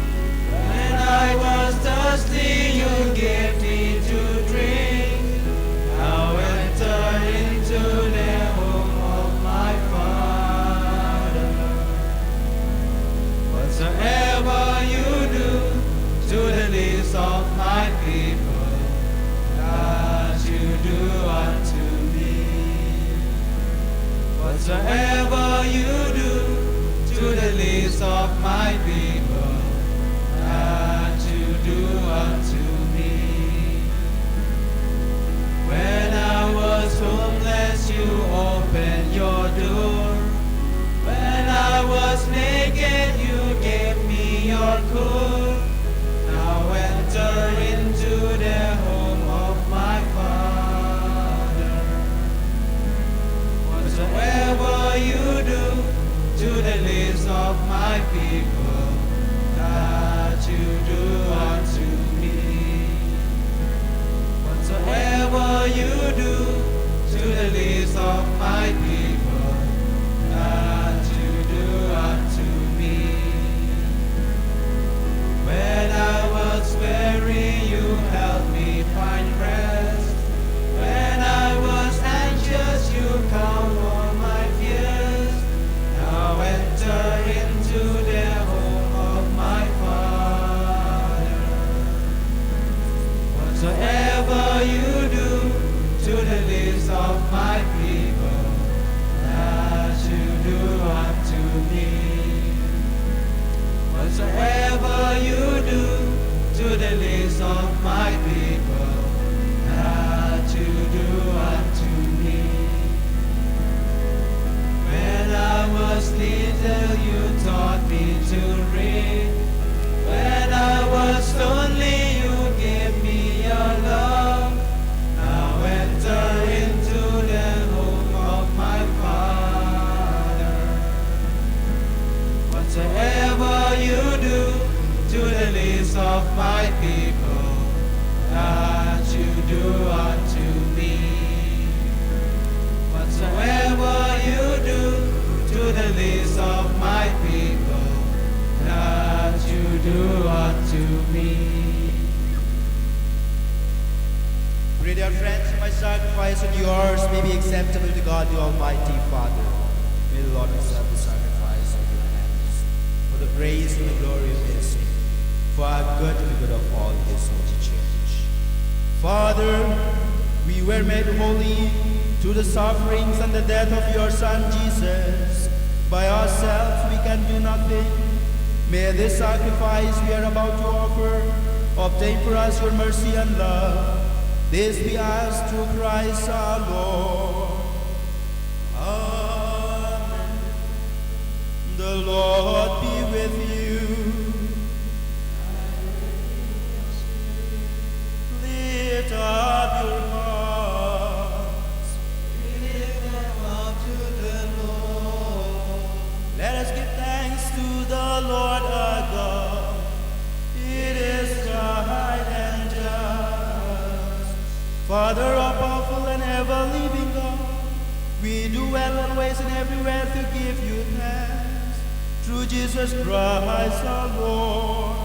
When I was thirsty, you gave me to drink. Now enter into the home of my Father. Whatsoever you do to the least of my people, that you do unto me. Whatsoever you do to the least of my people, that you do unto me. was homeless, you opened your door. When I was naked, you gave me your coat. Now enter into the home of my Father. Whatsoever you do to the least of my people, that you do unto me. Whatsoever you do to the least of my people, that you do unto me. When I was weary, you helped me find rest. When I was anxious, you calmed all my fears. Now enter into the home of my Father. Whatsoever you do to the least of my people, that you do unto me. Whatsoever you do to the least of my people, that you do unto me. When I was little, you taught me to read. When I was lonely, you gave me your love. Now enter into the home of my Father. Whatsoever you do to the least of my people, that you do unto me. Whatsoever you do to the least of my people, that you do unto me. Pray, dear friends, my sacrifice and yours may be acceptable to God the Almighty Father. May the Lord accept the sacrifice of your hands, for the praise and the glory of His name, for our good and the good of all His holy church. Father, we were made holy through the sufferings and the death of your Son Jesus. By ourselves we can do nothing. May this sacrifice we are about to offer obtain for us your mercy and love. This we ask through Christ our Lord. Amen. The Lord be with you. Lift up your hearts. Lift them up to the Lord. Let us give thanks to the Lord our God. It is right and just. Father, all powerful and ever living God, we do well always and everywhere to give you thanks. Through Jesus Christ our Lord.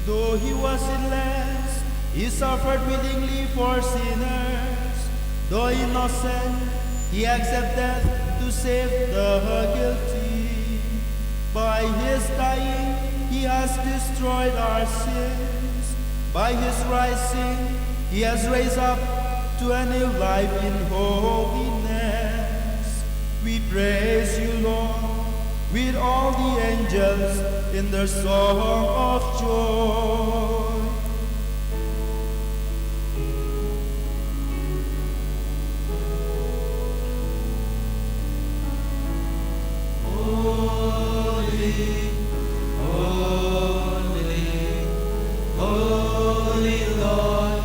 Though he was sinless, he suffered willingly for sinners. Though innocent, he accepted death to save the guilty. By his dying, he has destroyed our sins. By his rising, he has raised up to a new life in holiness. We praise you, Lord, with all the angels in their song of joy. Holy, holy, holy Lord,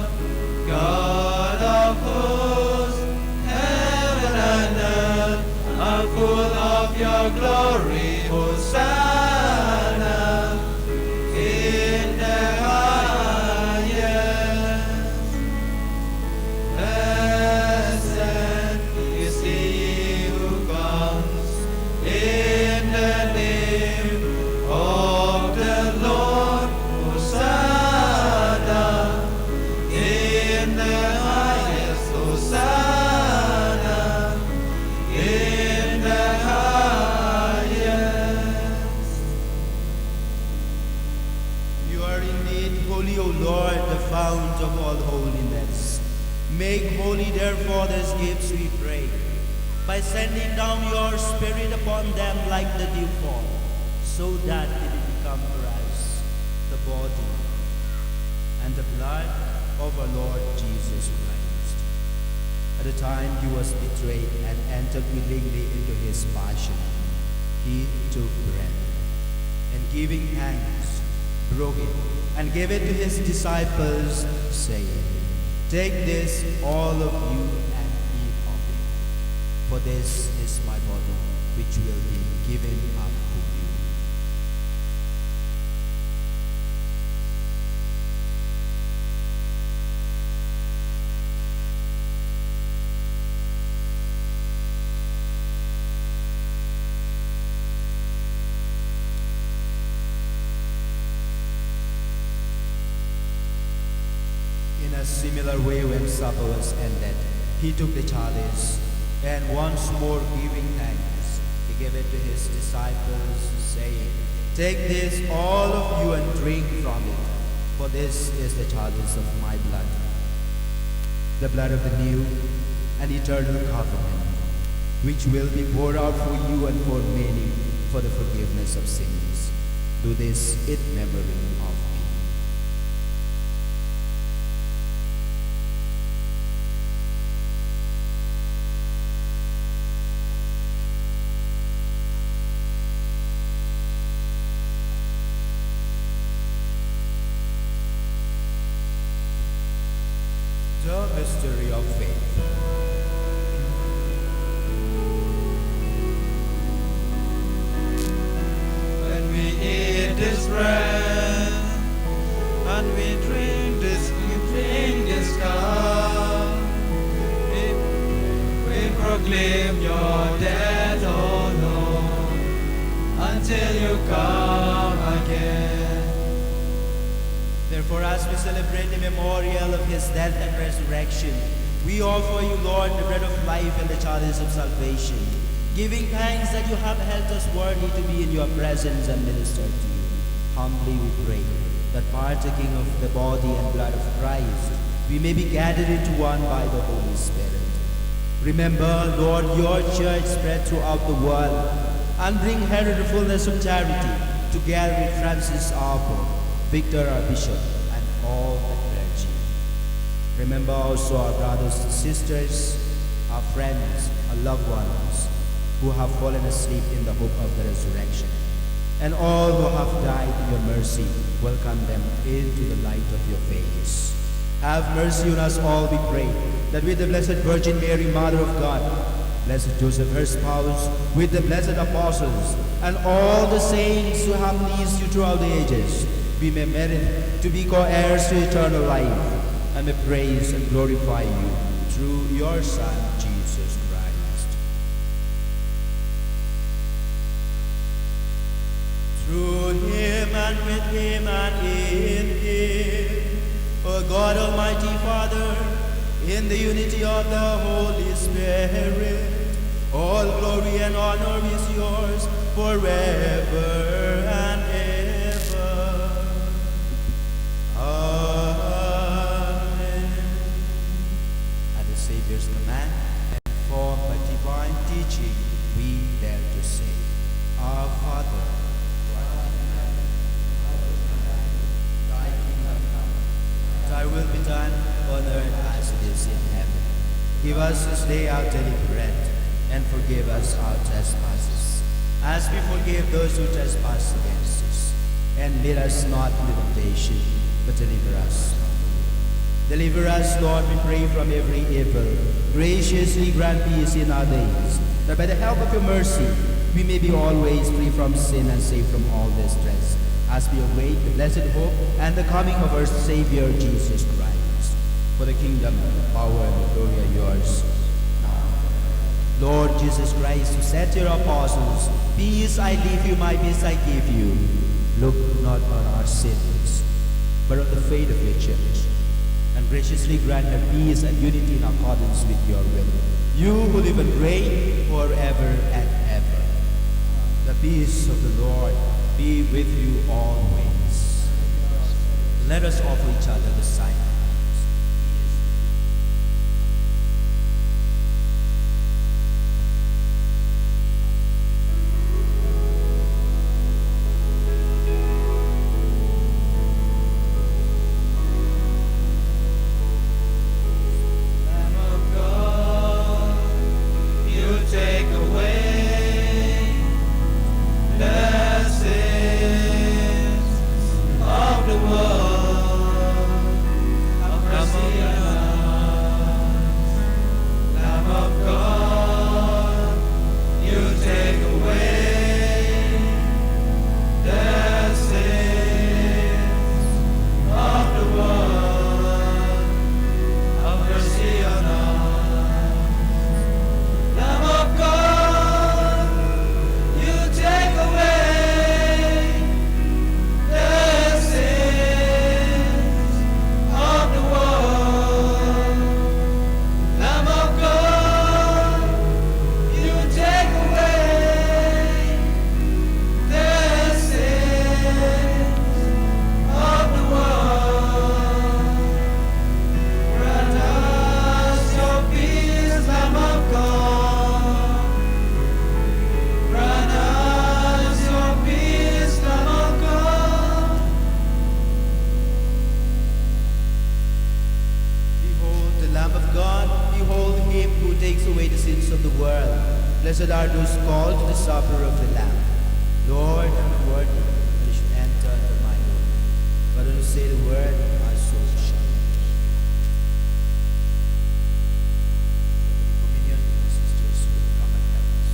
God of hosts, heaven and earth are full of your glory. Hosanna in the highest. Blessed is he who comes in the name of the Lord. Hosanna in the highest. Hosanna in the highest. You are indeed holy, O Lord, the fount of all holiness. Make holy, therefore, these gifts, we pray, by sending down your Spirit upon them like the dewfall, so that it will become for us the body and the blood of our Lord Jesus Christ. At the time he was betrayed and entered willingly into his passion, he took bread, and giving thanks, broke it, and gave it to his disciples, saying, "Take this, all of you, and eat of it, for this is my body, which will be given up for you." In a similar way, when supper was ended, he took the chalice, and once more giving thanks, he gave it to his disciples, saying, "Take this, all of you, and drink from it, for this is the chalice of my blood, the blood of the new and eternal covenant, which will be poured out for you and for many for the forgiveness of sins. Do this in memory of me." The mystery of faith. When we eat this bread and we drink this cup, we proclaim your death, O Lord, until you come again. Therefore, as we celebrate the memorial of his death and resurrection, we offer you, Lord, the bread of life and the chalice of salvation, giving thanks that you have held us worthy to be in your presence and minister to you. Humbly we pray that partaking of the body and blood of Christ, we may be gathered into one by the Holy Spirit. Remember, Lord, your church spread throughout the world, and bring her to the fullness of charity, together with Francis our Pope, Victor our Bishop, and all the clergy. Remember also our brothers and sisters, our friends, our loved ones, who have fallen asleep in the hope of the resurrection, and all who have died in your mercy, welcome them into the light of your face. Have mercy on us all, we pray, that with the Blessed Virgin Mary, Mother of God, Blessed Joseph, her spouse, with the blessed apostles, and all the saints who have pleased you throughout the ages, we may merit to be co-heirs to eternal life, and may praise and glorify you through your Son, Jesus Christ. Through him and with him and in him, O God Almighty Father, in the unity of the Holy Spirit, all glory and honor is yours forever and ever. Amen. At the Savior's command, and formed by divine teaching, we dare to say, Our Father, thy kingdom come, thy will be done on earth as it is in heaven. Give us this day our daily bread, and forgive us our trespasses, as we forgive those who trespass against us. And lead us not into temptation, but deliver us from evil. Deliver us, Lord, we pray, from every evil. Graciously grant peace in our days, that by the help of your mercy we may be always free from sin and safe from all distress, as we await the blessed hope and the coming of our Savior Jesus Christ. For the kingdom, the power, and the glory are yours. Lord Jesus Christ, who said to your apostles, "Peace I leave you, my peace I give you," look not on our sins, but on the faith of your church, and graciously grant her peace and unity in accordance with your will. You who live and reign forever and ever. The peace of the Lord be with you always. Let us offer each other the sign. Lamb of God, is called to the supper of the Lamb. Lord, I'm worthy that you should enter into my home. But when you say the word, my soul shall live. Communion, my sisters, will come and help us.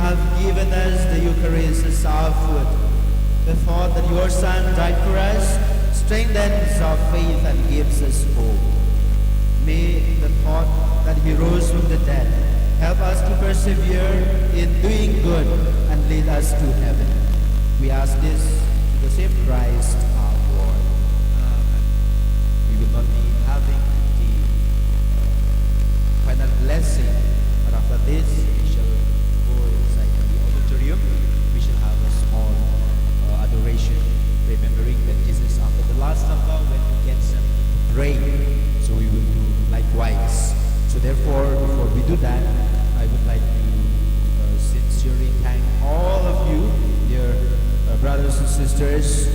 have given us the Eucharist as our food. The thought that your Son died for us strengthens our faith and gives us hope. May the thought that he rose from the dead help us to persevere in doing good and lead us to heaven. We ask this through the same Christ our Lord. Amen. We will not be having the final blessing, but after this we shall go inside the auditorium. We shall have a small adoration, remembering that Jesus after the Last Supper when he gets up to pray. So we will do likewise. So therefore, before we do that, I would like to sincerely thank all of you, dear brothers and sisters,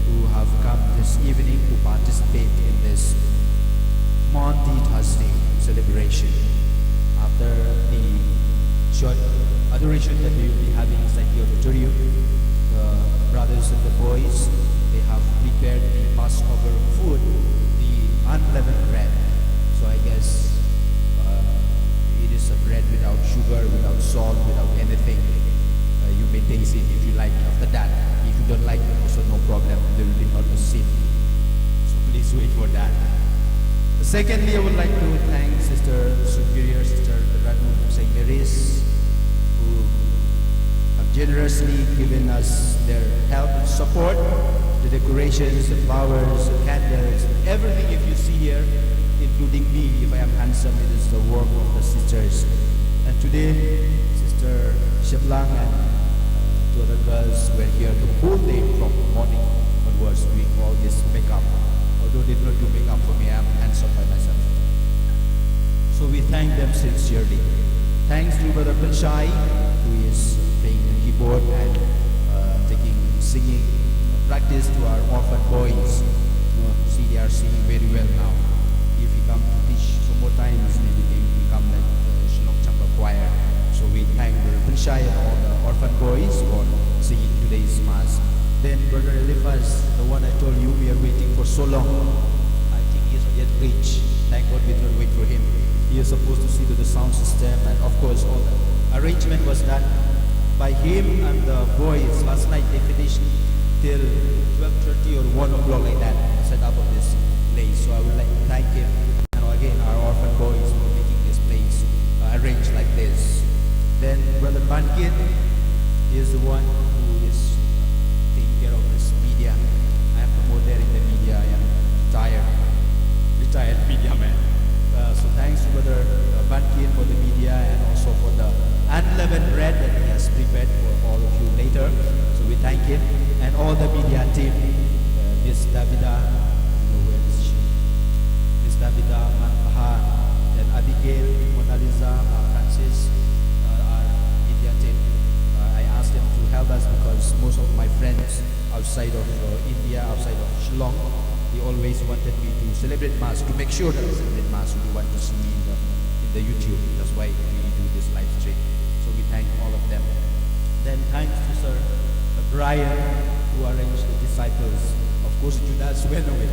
who have come this evening to participate in this Maundy Thursday celebration. After the short adoration that we will be having inside the auditorium, the brothers and the boys, they have prepared the Passover food, the unleavened bread. So I guess it is a bread without sugar, without salt, without anything. You may taste it if you like. After that, if you don't like it, also no problem. There will be not a sin. So please wait for that. Secondly, I would like to thank Sister Superior, Sister Ranu from St. Mary's, who have generously given us their help and support, the decorations, the flowers, the candles, everything if you see here, including me. If I am handsome, it is the work of the sisters. And today, Sister Shillong and two other girls were here the whole day from morning onwards doing all this makeup. Although they did not do makeup for me, I am handsome by myself. So we thank them sincerely. Thanks to Brother Panchai, who is playing the keyboard and taking singing practice to our orphan boys. See, they are singing very well now. If we come to teach some more times, maybe they will become like the Shillong Chamber Choir. So we thank Brother Panchai and all the orphan boys for singing today's Mass. Then Brother Eliphaz, the one I told you, we are waiting for so long. I think he is not yet reached. Thank God we did not wait for him. He is supposed to see to the sound system, and of course all the arrangement was done by him and the boys. Last night they finished till 12:30 or 1 o'clock like that, the setup of this place. So I would like to thank him and again our orphan boys for making this place arranged like this. Then Brother Bankin is the one who is taking care of this media. I am promoted in the media. I am retired media man. So thanks to Brother Bankin for the media and also for the unleavened bread that he has prepared for all of you later. So we thank him and all the media team. Miss Davida, where is she? Miss Davida, Manpaha, then Abigail, Mona Lisa, Francis, our media team. I asked them to help us because most of my friends outside of India, outside of Shillong, they always wanted me to celebrate Mass, to make sure that I celebrate Mass. So they want to see me in the YouTube. That's why we do this live stream. So we thank all of them. Then thanks to Sir Brian, who arranged the disciples. Of course, Judas went away.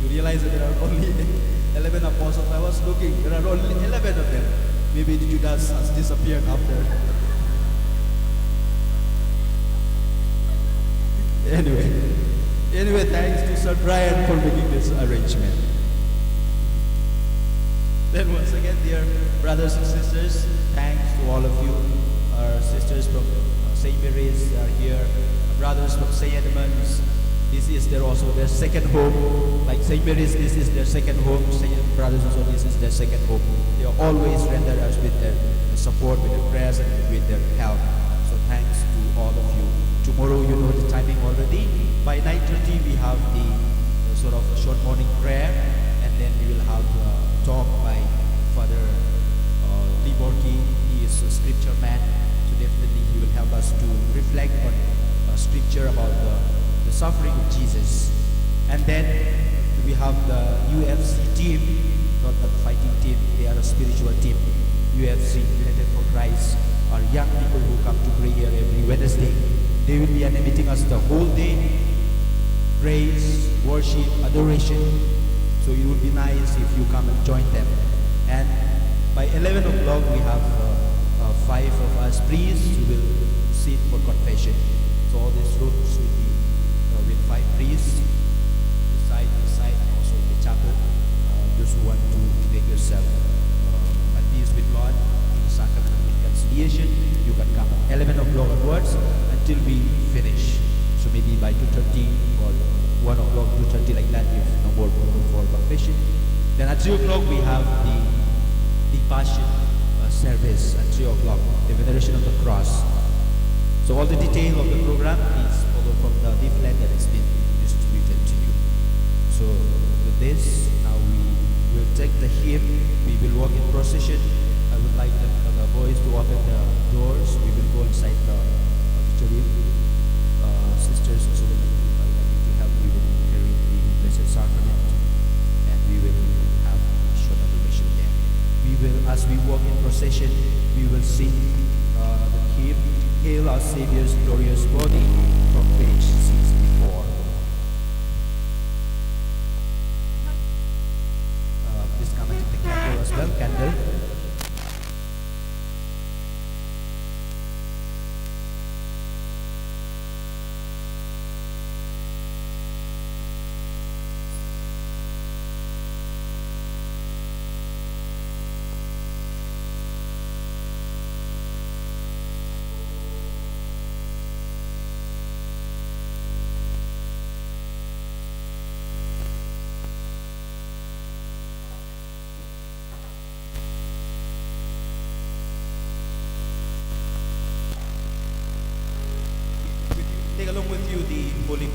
You realize that there are only 11 apostles. I was looking, there are only 11 of them. Maybe Judas has disappeared after. Anyway, thanks to Sir Brian for making this arrangement. Then once again, dear brothers and sisters, thanks to all of you. Our sisters from St. Mary's are here. Our brothers from St. Edmunds, this is their second home. Like St. Mary's, this is their second home. St. Brothers also, this is their second home. They always render us with their support, with their prayers, and with their help. So thanks to all of you. Tomorrow, you know the timing already. By 9:30, we have the sort of short morning prayer, and then we will have a talk by Father Liborki. He is a scripture man, so definitely he will help us to reflect on scripture about the suffering of Jesus. And then we have the UFC team, not the fighting team, they are a spiritual team. UFC, United for Christ, are young people who come to pray here every Wednesday. They will be animating us the whole day. Praise, worship, adoration. So it would be nice if you come and join them. And by 11 o'clock we have 5 of us priests who will onwards until we finish. So maybe by 2:30 or 1 o'clock, 2:30 like that, if no more people for confession. Then at 3 o'clock we have the Passion service at 3 o'clock, the veneration of the cross. So all the detail of the program is follow from the leaflet that has been distributed to you. So with this, now we will take the hymn. We will walk in procession. I would like the boys to open the doors. We will go inside the auditorium. Sisters also would like you to help me with carrying the Blessed Sacrament, and we will have a short adoration there. We will, as we walk in procession, we will sing the hymn, Hail Our Savior's Glorious Body, from page 64. Please come and take the candle as well, candle. Take along with you the Holy